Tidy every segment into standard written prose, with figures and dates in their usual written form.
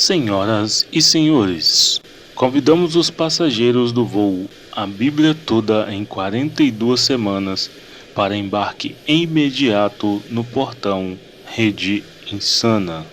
Senhoras e senhores, convidamos os passageiros do voo A Bíblia Toda em 42 Semanas para embarque imediato no portão Rede Insana.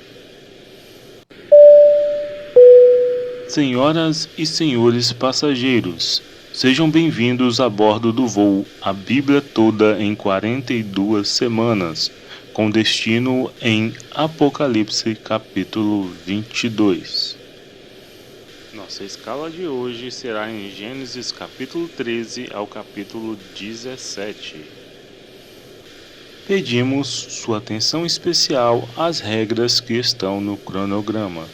Senhoras e senhores passageiros, sejam bem-vindos a bordo do voo A Bíblia Toda em 42 Semanas, com destino em Apocalipse capítulo 22. Nossa escala de hoje será em Gênesis capítulo 13 ao capítulo 17. Pedimos sua atenção especial às regras que estão no cronograma.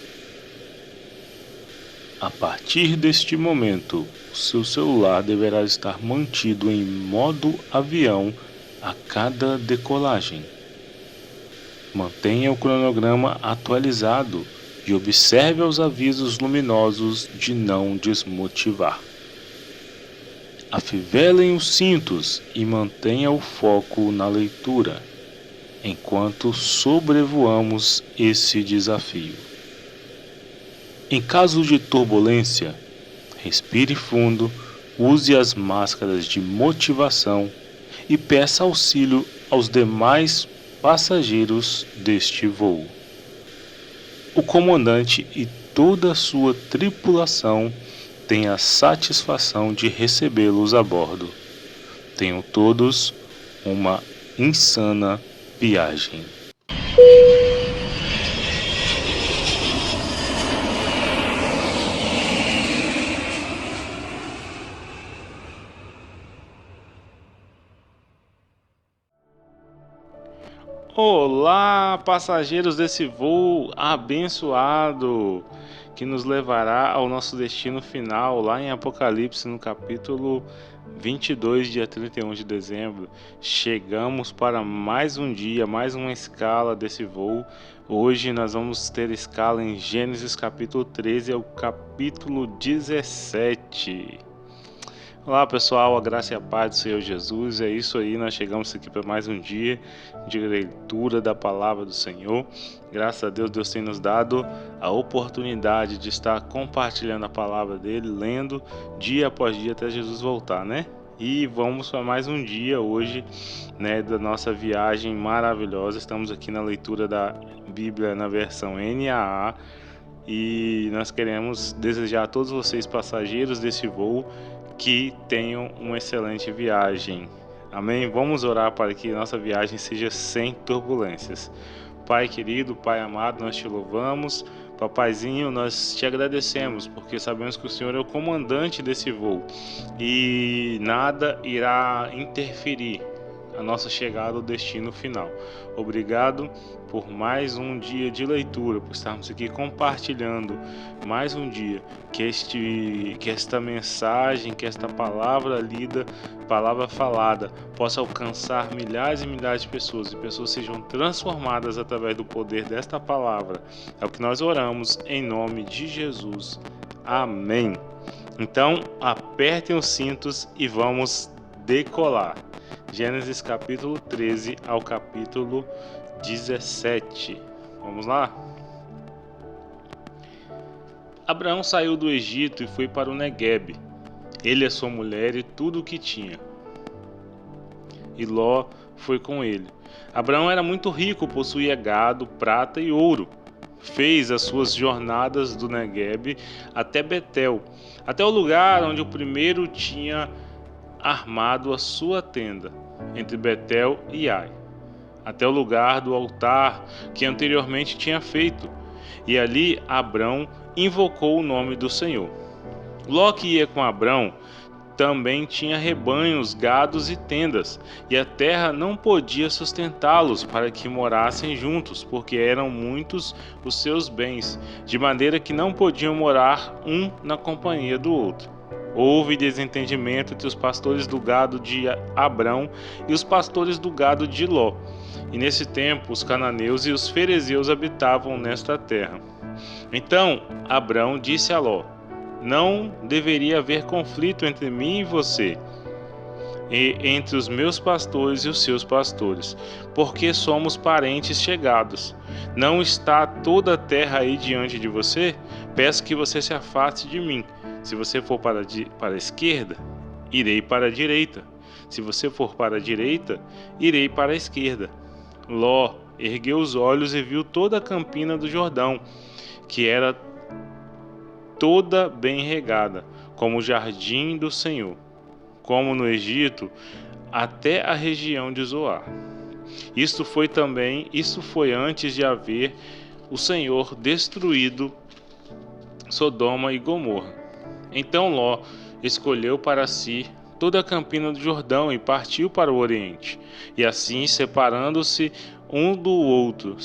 A partir deste momento, o seu celular deverá estar mantido em modo avião a cada decolagem. Mantenha o cronograma atualizado e observe os avisos luminosos de não desmotivar. Afivelem os cintos e mantenha o foco na leitura, enquanto sobrevoamos esse desafio. Em caso de turbulência, respire fundo, use as máscaras de motivação e peça auxílio aos demais passageiros deste voo. O comandante e toda a sua tripulação têm a satisfação de recebê-los a bordo. Tenham todos uma insana viagem. Olá, passageiros desse voo abençoado que nos levará ao nosso destino final lá em Apocalipse no capítulo 22, dia 31 de dezembro. Chegamos para mais um dia, mais uma escala desse voo. Hoje nós vamos ter escala em Gênesis capítulo 13 ao capítulo 17. Olá pessoal, a graça e a paz do Senhor Jesus. É isso aí, nós chegamos aqui para mais um dia de leitura da palavra do Senhor. Graças a Deus, Deus tem nos dado a oportunidade de estar compartilhando a palavra dele, lendo dia após dia até Jesus voltar, né? E vamos para mais um dia hoje, né, da nossa viagem maravilhosa. Estamos aqui na leitura da Bíblia na versão NAA e nós queremos desejar a todos vocês passageiros desse voo que tenham uma excelente viagem. Amém? Vamos orar para que nossa viagem seja sem turbulências. Pai querido, Pai amado, nós te louvamos. Papaizinho, nós te agradecemos, porque sabemos que o Senhor é o comandante desse voo e nada irá interferir a nossa chegada ao destino final. Obrigado por mais um dia de leitura, por estarmos aqui compartilhando mais um dia, que esta mensagem, que esta palavra lida, palavra falada, possa alcançar milhares e milhares de pessoas, e pessoas sejam transformadas através do poder desta palavra. É o que nós oramos em nome de Jesus. Amém. Então, apertem os cintos e vamos decolar. Gênesis capítulo 13 ao capítulo 17. Vamos lá? Abraão saiu do Egito e foi para o Neguebe, ele, a sua mulher e tudo o que tinha. E Ló foi com ele. Abraão era muito rico, possuía gado, prata e ouro. Fez as suas jornadas do Neguebe até Betel, até o lugar onde o primeiro tinha armado a sua tenda, entre Betel e Ai, até o lugar do altar que anteriormente tinha feito, e ali Abrão invocou o nome do Senhor. Ló, que ia com Abrão, também tinha rebanhos, gados e tendas, e a terra não podia sustentá-los para que morassem juntos, porque eram muitos os seus bens, de maneira que não podiam morar um na companhia do outro. Houve desentendimento entre os pastores do gado de Abrão e os pastores do gado de Ló. E nesse tempo os cananeus e os ferezeus habitavam nesta terra. Então Abrão disse a Ló: não deveria haver conflito entre mim e você, entre os meus pastores e os seus pastores, porque somos parentes chegados. Não está toda a terra aí diante de você? Peço que você se afaste de mim. Se você for para a esquerda, irei para a direita. Se você for para a direita, irei para a esquerda. Ló ergueu os olhos e viu toda a campina do Jordão, que era toda bem regada, como o jardim do Senhor, como no Egito, até a região de Zoar. Isso foi antes de haver o Senhor destruído Sodoma e Gomorra. Então Ló escolheu para si toda a campina do Jordão e partiu para o oriente. E assim, separaram-se um do outro.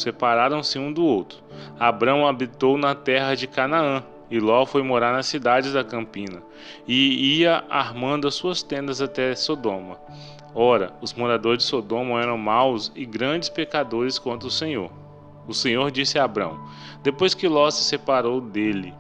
Abrão habitou na terra de Canaã, e Ló foi morar nas cidades da campina, e ia armando as suas tendas até Sodoma. Ora, os moradores de Sodoma eram maus e grandes pecadores contra o Senhor. O Senhor disse a Abrão, depois que Ló se separou dele: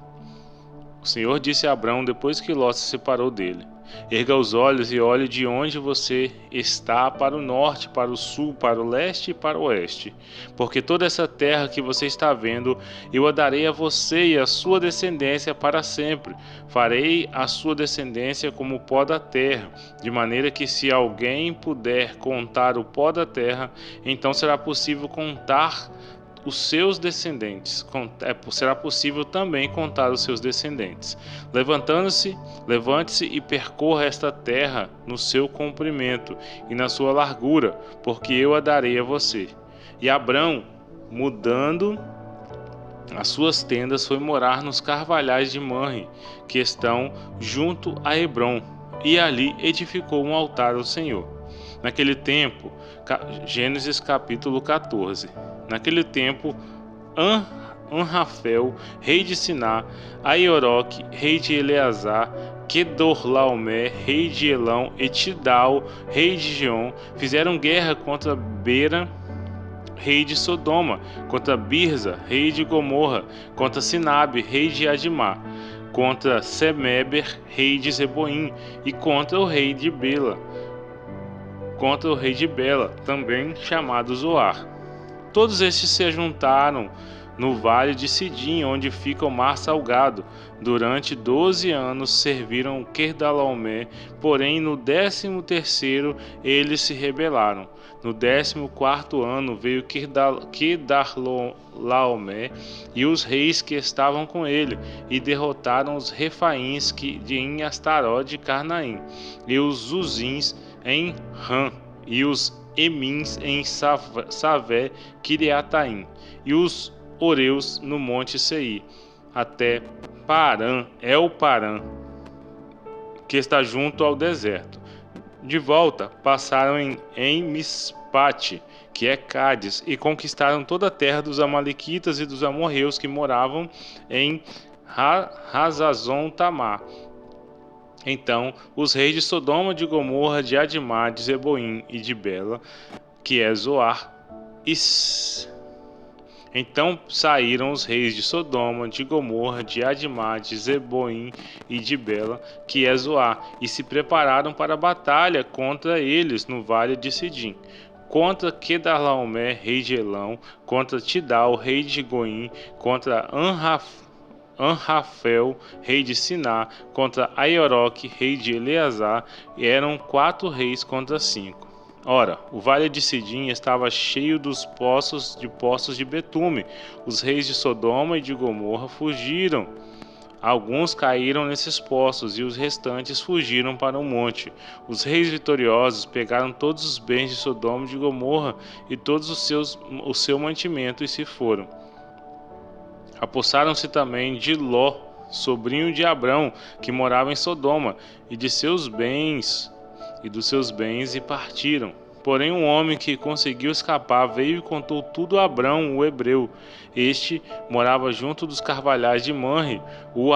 Erga os olhos e olhe de onde você está, para o norte, para o sul, para o leste e para o oeste. Porque toda essa terra que você está vendo, eu a darei a você e a sua descendência para sempre. Farei a sua descendência como o pó da terra, de maneira que, se alguém puder contar o pó da terra, então será possível contar os seus descendentes. Será possível também contar os seus descendentes. Levante-se e percorra esta terra no seu comprimento e na sua largura, porque eu a darei a você. E Abrão, mudando as suas tendas, foi morar nos carvalhais de Manre, que estão junto a Hebrom, e ali edificou um altar ao Senhor. Naquele tempo, Gênesis capítulo 14. Naquele tempo, Anrafel, rei de Siná, Aioroque, rei de Eleazar, Quedorlaomé, rei de Elão, e Tidal, rei de Gion, fizeram guerra contra Bera, rei de Sodoma, contra Birza, rei de Gomorra, contra Sinabe, rei de Admá, contra Semeber, rei de Zeboim, e contra o rei de Bela, também chamado Zoar. Todos estes se juntaram no vale de Sidim, onde fica o mar salgado. Durante 12 anos serviram Quedorlaomé, porém no 13º eles se rebelaram. No 14º ano veio Quedorlaomé e os reis que estavam com ele, e derrotaram os Refaíns em Astaró de Carnaim, e os Zuzins em Ram, e os Emins em Savé Kiriataim, e os Oreus no monte Seir, até Parã, que está junto ao deserto. De volta, passaram em Mispate, que é Cádiz, e conquistaram toda a terra dos amalequitas e dos amorreus que moravam em Hazazon Tamar. Então os reis de Sodoma, de Gomorra, de Admá, de Zeboim e de Bela, que é Zoar, Então saíram os reis de Sodoma, de Gomorra, de Admá, de Zeboim e de Bela, que é Zoar, e se prepararam para a batalha contra eles no vale de Sidim, contra Quedorlaomé, rei de Elão, contra Tidal, rei de Goim, contra Anrafel, rei de Siná, contra Aioroque, rei de Eleazar, e eram 4 reis contra 5. Ora, o vale de Sidim estava cheio dos poços de betume. Os reis de Sodoma e de Gomorra fugiram. Alguns caíram nesses poços, e os restantes fugiram para o monte. Os reis vitoriosos pegaram todos os bens de Sodoma e de Gomorra e todos o seu mantimento, e se foram. Apossaram-se também de Ló, sobrinho de Abrão, que morava em Sodoma, e dos seus bens, e partiram. Porém, um homem que conseguiu escapar veio e contou tudo a Abrão, o hebreu. Este morava junto dos carvalhais de Manre, o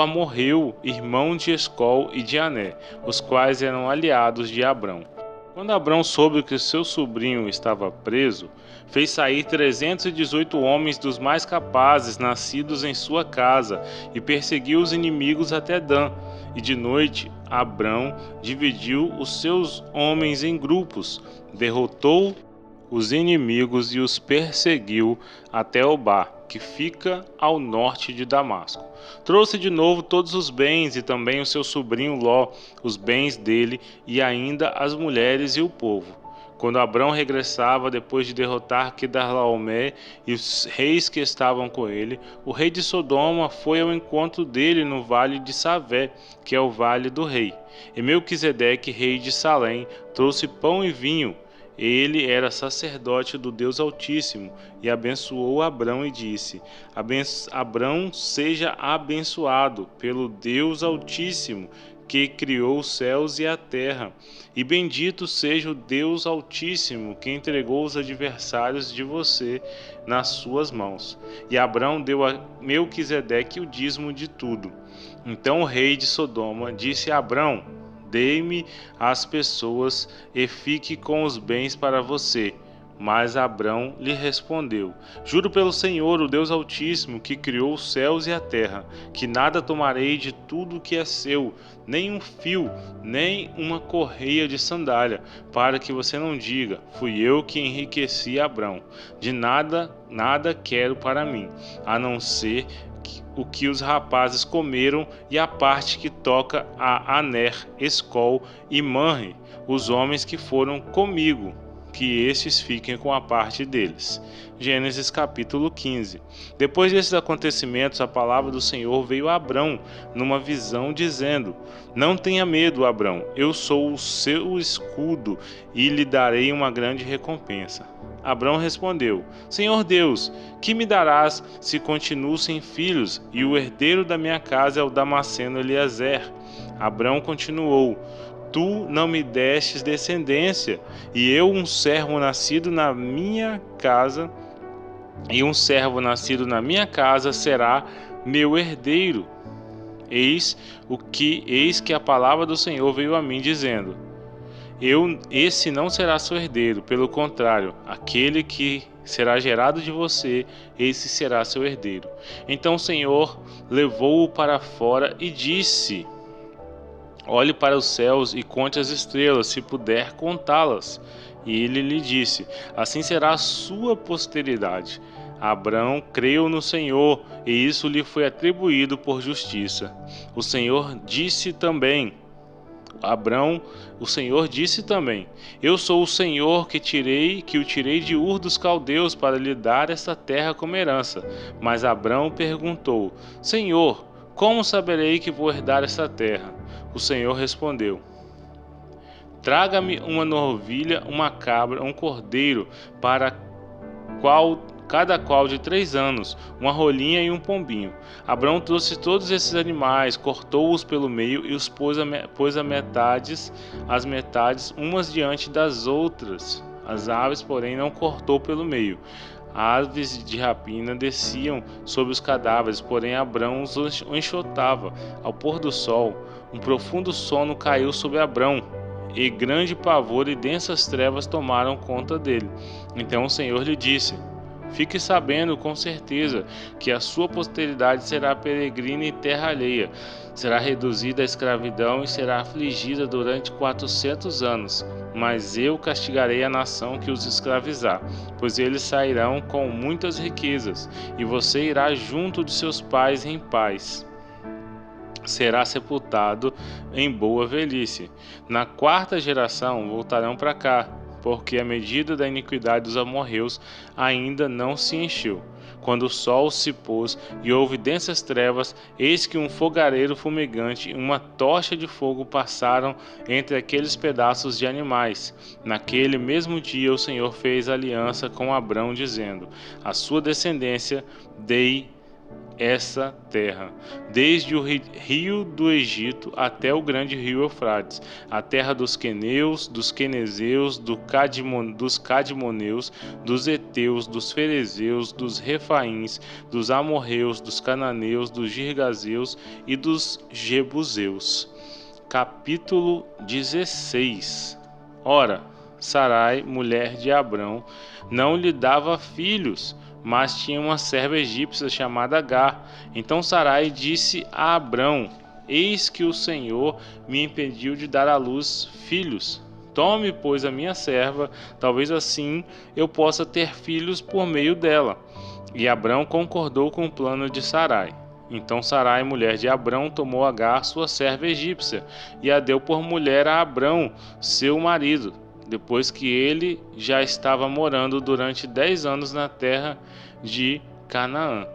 amorreu, irmão de Escol e de Ané, os quais eram aliados de Abrão. Quando Abrão soube que seu sobrinho estava preso, fez sair 318 homens dos mais capazes, nascidos em sua casa, e perseguiu os inimigos até Dan, E de noite Abrão dividiu os seus homens em grupos, derrotou os inimigos e os perseguiu até Obá, que fica ao norte de Damasco. Trouxe de novo todos os bens e também o seu sobrinho Ló, os bens dele e ainda as mulheres e o povo. Quando Abrão regressava depois de derrotar Quedarlaomé e os reis que estavam com ele, o rei de Sodoma foi ao encontro dele no vale de Savé, que é o vale do rei. E Melquisedeque, rei de Salém, trouxe pão e vinho. Ele era sacerdote do Deus Altíssimo e abençoou Abrão e disse: Abrão seja abençoado pelo Deus Altíssimo, que criou os céus e a terra, e bendito seja o Deus Altíssimo, que entregou os adversários de você nas suas mãos. E Abrão deu a Melquisedeque o dízimo de tudo. Então o rei de Sodoma disse a Abrão: Dê-me as pessoas e fique com os bens para você. Mas Abrão lhe respondeu: Juro pelo Senhor, o Deus Altíssimo, que criou os céus e a terra, que nada tomarei de tudo que é seu, nem um fio, nem uma correia de sandália, para que você não diga: fui eu que enriqueci Abrão. De nada quero para mim, a não ser o que os rapazes comeram e a parte que toca a Aner, Escol e Manre, os homens que foram comigo, que estes fiquem com a parte deles. Gênesis capítulo 15. Depois desses acontecimentos, a palavra do Senhor veio a Abrão numa visão, dizendo: Não tenha medo, Abrão, eu sou o seu escudo e lhe darei uma grande recompensa. Abrão respondeu: Senhor Deus, que me darás se continuo sem filhos, e o herdeiro da minha casa é o Damasceno Eliezer? Abrão continuou: Tu não me destes descendência, e eu, um servo nascido na minha casa, será meu herdeiro. Eis que a palavra do Senhor veio a mim, dizendo: Esse não será seu herdeiro, pelo contrário, aquele que será gerado de você, esse será seu herdeiro. Então o Senhor levou-o para fora e disse: Olhe para os céus e conte as estrelas, se puder contá-las. E ele lhe disse: Assim será a sua posteridade. Abrão creu no Senhor, e isso lhe foi atribuído por justiça. O Senhor disse também: Eu sou o Senhor que o tirei de Ur dos Caldeus para lhe dar esta terra como herança. Mas Abrão perguntou: Senhor, como saberei que vou herdar esta terra? O Senhor respondeu: Traga-me uma novilha, uma cabra, um cordeiro, cada qual de 3 anos, uma rolinha e um pombinho. Abrão trouxe todos esses animais, cortou-os pelo meio e os pôs as metades umas diante das outras. As aves, porém, não cortou pelo meio. Aves de rapina desciam sobre os cadáveres, porém Abrão os enxotava. Ao pôr do sol, um profundo sono caiu sobre Abrão, e grande pavor e densas trevas tomaram conta dele. Então o Senhor lhe disse: Fique sabendo com certeza que a sua posteridade será peregrina em terra alheia, será reduzida à escravidão e será afligida durante 400 anos. Mas eu castigarei a nação que os escravizar, pois eles sairão com muitas riquezas, e você irá junto de seus pais em paz. Será sepultado em boa velhice. Na 4ª geração voltarão para cá, porque a medida da iniquidade dos amorreus ainda não se encheu. Quando o sol se pôs e houve densas trevas, eis que um fogareiro fumegante e uma tocha de fogo passaram entre aqueles pedaços de animais. Naquele mesmo dia o Senhor fez aliança com Abrão, dizendo: A sua descendência dei essa terra, desde o rio do Egito até o grande rio Eufrates, a terra dos queneus, dos quenezeus, dos cadmoneus, dos heteus, dos ferezeus, dos refaíns, dos amorreus, dos cananeus, dos girgazeus e dos jebuseus. Capítulo 16. Ora, Sarai, mulher de Abrão, não lhe dava filhos, mas tinha uma serva egípcia chamada Agar. Então Sarai disse a Abrão: Eis que o Senhor me impediu de dar à luz filhos. Tome, pois, a minha serva, talvez assim eu possa ter filhos por meio dela. E Abrão concordou com o plano de Sarai. Então Sarai, mulher de Abrão, tomou Agar, sua serva egípcia, e a deu por mulher a Abrão, seu marido, depois que ele já estava morando durante 10 anos na terra de Canaã.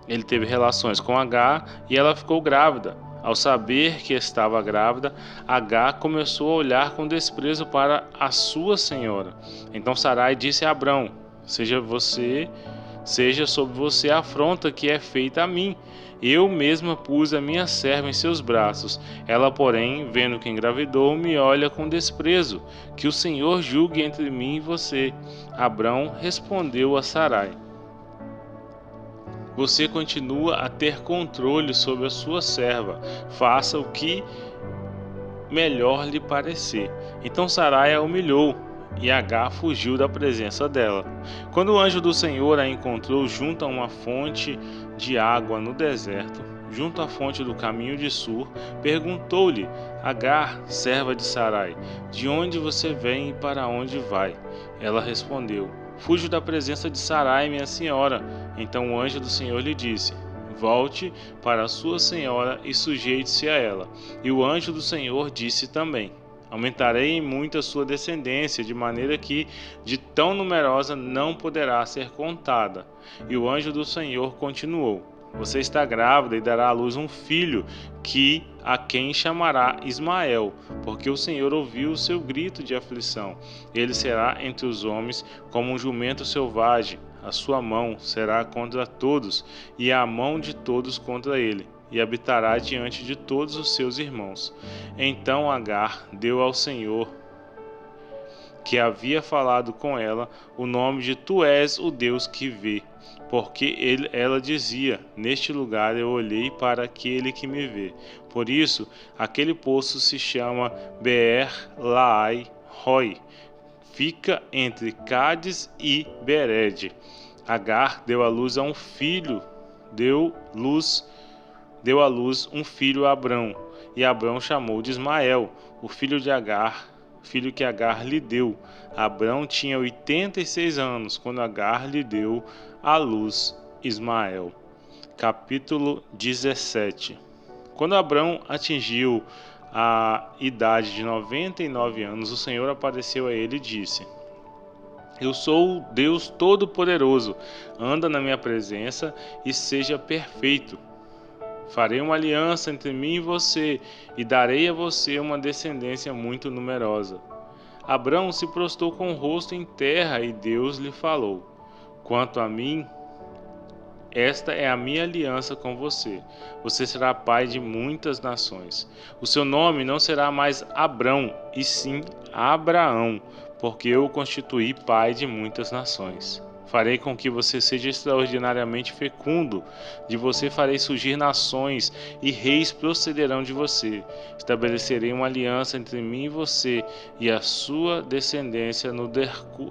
Ele teve relações com Agar e ela ficou grávida. Ao saber que estava grávida, Agar começou a olhar com desprezo para a sua senhora. Então Sarai disse a Abrão: Seja sobre você a afronta que é feita a mim. Eu mesma pus a minha serva em seus braços. Ela, porém, vendo que engravidou, me olha com desprezo. Que o Senhor julgue entre mim e você. Abrão respondeu a Sarai: Você continua a ter controle sobre a sua serva. Faça o que melhor lhe parecer. Então Sarai a humilhou, e Agar fugiu da presença dela. Quando o anjo do Senhor a encontrou junto a uma fonte de água no deserto, junto à fonte do caminho de Sur, perguntou-lhe: Agar, serva de Sarai, de onde você vem e para onde vai? Ela respondeu: Fujo da presença de Sarai, minha senhora. Então o anjo do Senhor lhe disse: Volte para a sua senhora e sujeite-se a ela. E o anjo do Senhor disse também: Aumentarei em muito a sua descendência, de maneira que de tão numerosa não poderá ser contada. E o anjo do Senhor continuou: Você está grávida e dará à luz um filho, a quem chamará Ismael, porque o Senhor ouviu o seu grito de aflição. Ele será entre os homens como um jumento selvagem. A sua mão será contra todos, e a mão de todos contra ele, e habitará diante de todos os seus irmãos. Então Agar deu ao Senhor, que havia falado com ela, o nome de Tu és o Deus que vê, porque ela dizia: Neste lugar eu olhei para aquele que me vê. Por isso, aquele poço se chama Beer-Lahai-Roi. Fica entre Cádiz e Bered. Agar deu à luz a um filho, deu à luz um filho a Abrão, e Abrão chamou de Ismael, o filho que Agar lhe deu. Abrão tinha 86 anos quando Agar lhe deu à luz Ismael. Capítulo 17. Quando Abrão atingiu a idade de 99 anos, o Senhor apareceu a ele e disse: Eu sou o Deus Todo-Poderoso, anda na minha presença e seja perfeito. Farei uma aliança entre mim e você, e darei a você uma descendência muito numerosa. Abrão se prostrou com o rosto em terra, e Deus lhe falou: Quanto a mim, esta é a minha aliança com você. Você será pai de muitas nações. O seu nome não será mais Abrão, e sim Abraão, porque eu o constituí pai de muitas nações. Farei com que você seja extraordinariamente fecundo. De você farei surgir nações, e reis procederão de você. Estabelecerei uma aliança entre mim e você, e a sua descendência no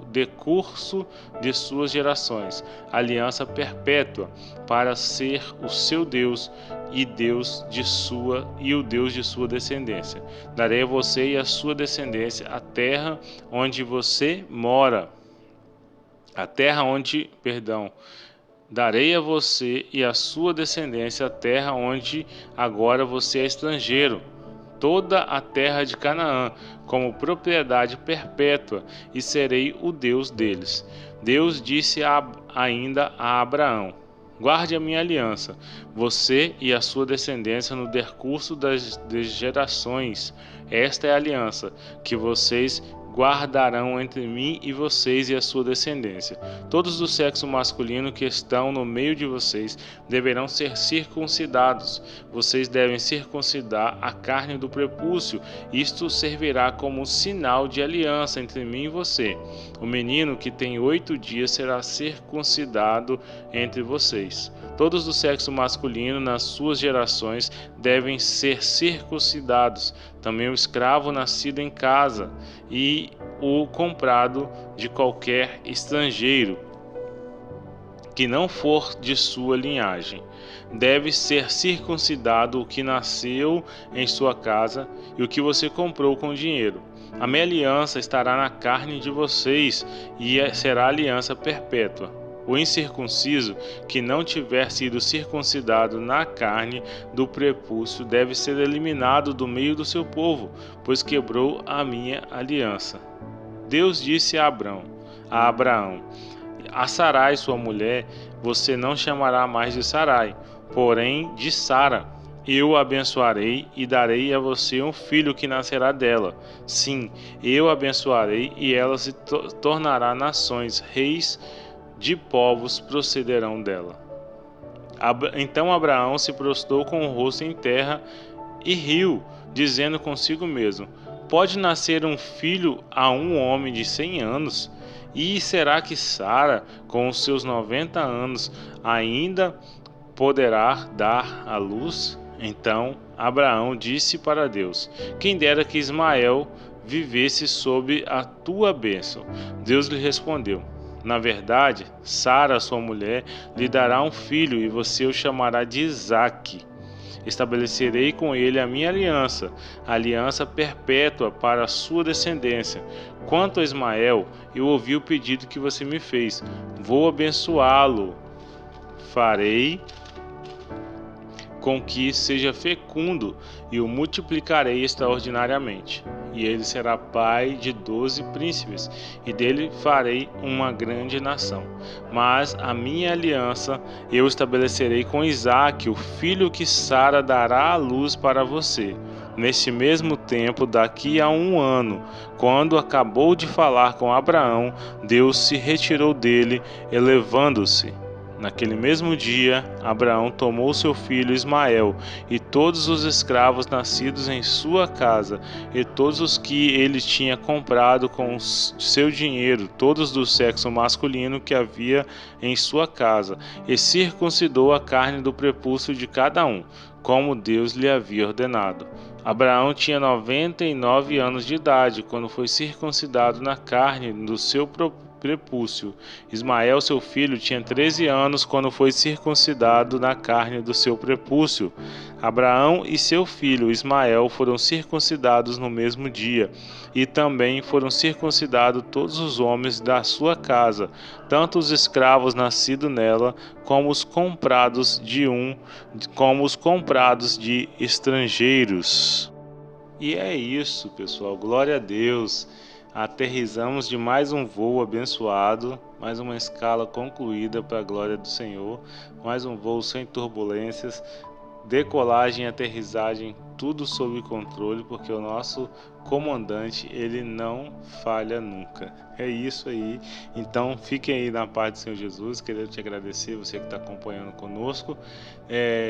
decurso de suas gerações. Aliança perpétua, para ser o seu Deus e o Deus de sua descendência. Darei a você e a sua descendência a terra onde você mora. Darei a você e a sua descendência a terra onde agora você é estrangeiro, toda a terra de Canaã, como propriedade perpétua, e serei o Deus deles. Deus disse ainda a Abraão: Guarde a minha aliança, você e a sua descendência no decurso das gerações. Esta é a aliança que vocês guardarão entre mim e vocês e a sua descendência. Todos do sexo masculino que estão no meio de vocês deverão ser circuncidados. Vocês devem circuncidar a carne do prepúcio. Isto servirá como sinal de aliança entre mim e você. O menino que tem 8 dias será circuncidado entre vocês. Todos do sexo masculino nas suas gerações devem ser circuncidados. Também o escravo nascido em casa e o comprado de qualquer estrangeiro que não for de sua linhagem. Deve ser circuncidado o que nasceu em sua casa e o que você comprou com dinheiro. A minha aliança estará na carne de vocês e será aliança perpétua. O incircunciso que não tiver sido circuncidado na carne do prepúcio deve ser eliminado do meio do seu povo, pois quebrou a minha aliança. Deus disse a Abraão: a Sarai, sua mulher, você não chamará mais de Sarai, porém de Sara. Eu a abençoarei e darei a você um filho que nascerá dela. Sim, eu a abençoarei e ela se tornará nações, reis de povos procederão dela. Então Abraão se prostrou com o rosto em terra e riu, dizendo consigo mesmo: pode nascer um filho a um homem de 100 anos? E será que Sara, com os seus 90 anos, ainda poderá dar à luz? Então Abraão disse para Deus: quem dera que Ismael vivesse sob a tua bênção. Deus lhe respondeu: na verdade, Sara, sua mulher, lhe dará um filho e você o chamará de Isaque. Estabelecerei com ele a minha aliança, a aliança perpétua para a sua descendência. Quanto a Ismael, eu ouvi o pedido que você me fez. Vou abençoá-lo. Farei com que seja fecundo e o multiplicarei extraordinariamente. E ele será pai de 12 príncipes, e dele farei uma grande nação. Mas a minha aliança eu estabelecerei com Isaque, o filho que Sara dará à luz para você. Neste mesmo tempo, daqui a 1 ano, quando acabou de falar com Abraão, Deus se retirou dele, elevando-se. Naquele mesmo dia, Abraão tomou seu filho Ismael e todos os escravos nascidos em sua casa e todos os que ele tinha comprado com seu dinheiro, todos do sexo masculino que havia em sua casa, e circuncidou a carne do prepúcio de cada um, como Deus lhe havia ordenado. Abraão tinha 99 anos de idade quando foi circuncidado na carne do seu prepúcio. Ismael, seu filho, tinha 13 anos quando foi circuncidado na carne do seu prepúcio. Abraão e seu filho Ismael foram circuncidados no mesmo dia, e também foram circuncidados todos os homens da sua casa, tanto os escravos nascidos nela, como os comprados de estrangeiros. E é isso, pessoal. Glória a Deus. Aterrissamos de mais um voo abençoado, mais uma escala concluída para a glória do Senhor, mais um voo sem turbulências, decolagem e aterrissagem, tudo sob controle, porque o nosso comandante, ele não falha nunca. É isso aí. Então fiquem aí na paz do Senhor Jesus. Quero te agradecer, você que está acompanhando conosco.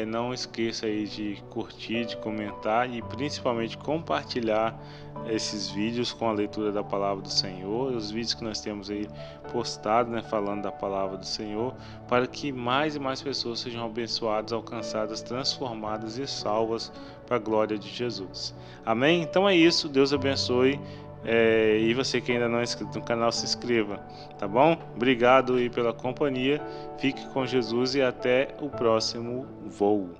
Não esqueça aí de curtir, de comentar e principalmente compartilhar esses vídeos com a leitura da palavra do Senhor, os vídeos que nós temos aí postados, falando da palavra do Senhor, para que mais e mais pessoas sejam abençoadas, alcançadas, transformadas e salvas para a glória de Jesus. Amém? Então é isso, Deus abençoe, e você que ainda não é inscrito no canal, se inscreva, tá bom? Obrigado aí pela companhia, fique com Jesus e até o próximo voo.